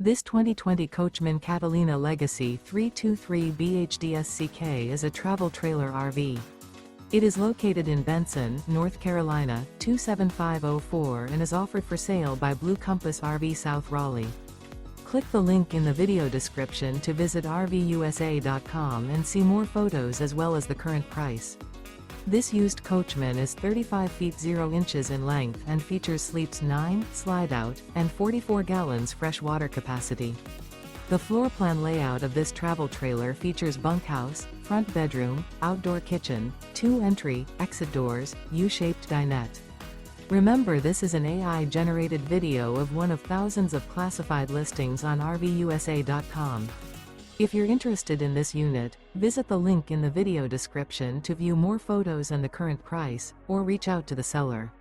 This 2020 Coachmen Catalina Legacy 323 BHDSCK is a travel trailer RV. It is located in Benson, North Carolina, 27504 and is offered for sale by Blue Compass RV South Raleigh. Click the link in the video description to visit RVUSA.com and see more photos as well as the current price. This used Coachman is 35 feet 0 inches in length and features sleeps 9, Slideout, and 44 gallons fresh water capacity. The floor plan layout of this travel trailer features bunkhouse, front bedroom, outdoor kitchen, 2 entry, exit doors, U-shaped dinette. Remember, this is an AI-generated video of one of thousands of classified listings on RVUSA.com. If you're interested in this unit, visit the link in the video description to view more photos and the current price, or reach out to the seller.